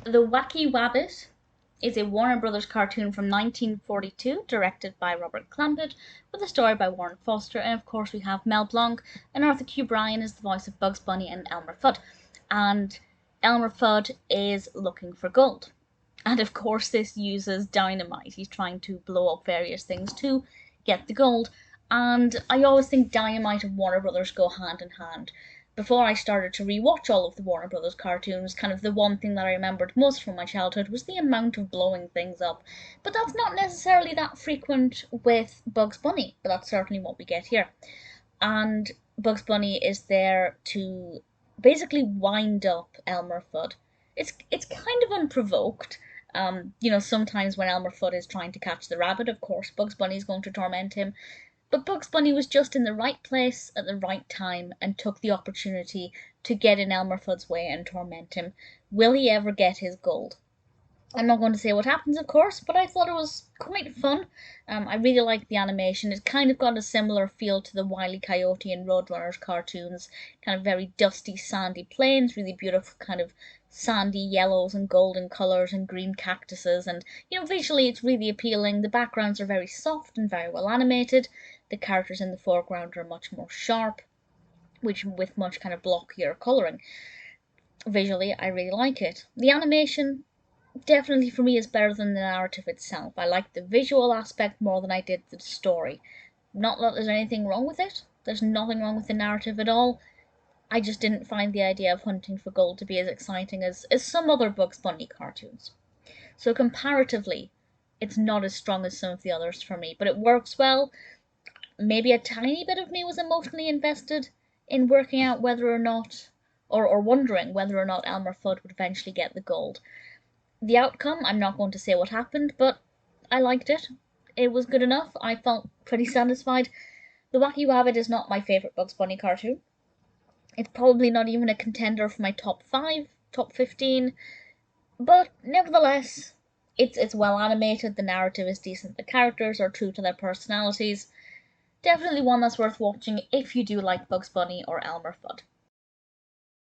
The Wacky Wabbit is a Warner Brothers cartoon from 1942, directed by Robert Clampett, with a story by Warren Foster, and of course we have Mel Blanc and Arthur Q. Bryan as the voice of Bugs Bunny and Elmer Fudd. And Elmer Fudd is looking for gold. And of course this uses dynamite. He's trying to blow up various things to get the gold. And I always think dynamite and Warner Brothers go hand in hand. Before I started to rewatch all of the Warner Brothers cartoons, kind of the one thing that I remembered most from my childhood was the amount of blowing things up. But that's not necessarily that frequent with Bugs Bunny, but that's certainly what we get here. And Bugs Bunny is there to basically wind up Elmer Fudd. It's kind of unprovoked. Sometimes when Elmer Fudd is trying to catch the rabbit, of course, Bugs Bunny is going to torment him. But Bugs Bunny was just in the right place at the right time and took the opportunity to get in Elmer Fudd's way and torment him. Will he ever get his gold? I'm not going to say what happens, of course, but I thought it was quite fun. I really liked the animation. It kind of got a similar feel to the Wile E. Coyote and Roadrunners cartoons. Kind of very dusty, sandy plains, really beautiful kind of sandy yellows and golden colours and green cactuses. And, visually it's really appealing. The backgrounds are very soft and very well animated. The characters in the foreground are much more sharp, with much kind of blockier colouring. Visually, I really like it. The animation definitely for me is better than the narrative itself. I like the visual aspect more than I did the story. Not that there's anything wrong with it. There's nothing wrong with the narrative at all. I just didn't find the idea of hunting for gold to be as exciting as some other Bugs Bunny cartoons. So comparatively, it's not as strong as some of the others for me, but it works well. Maybe a tiny bit of me was emotionally invested in working out whether or not, or wondering whether or not Elmer Fudd would eventually get the gold. The outcome, I'm not going to say what happened, but I liked it. It was good enough. I felt pretty satisfied. The Wacky Wabbit is not my favourite Bugs Bunny cartoon. It's probably not even a contender for my top 5, top 15, but nevertheless, it's well animated, the narrative is decent, the characters are true to their personalities. Definitely one that's worth watching if you do like Bugs Bunny or Elmer Fudd.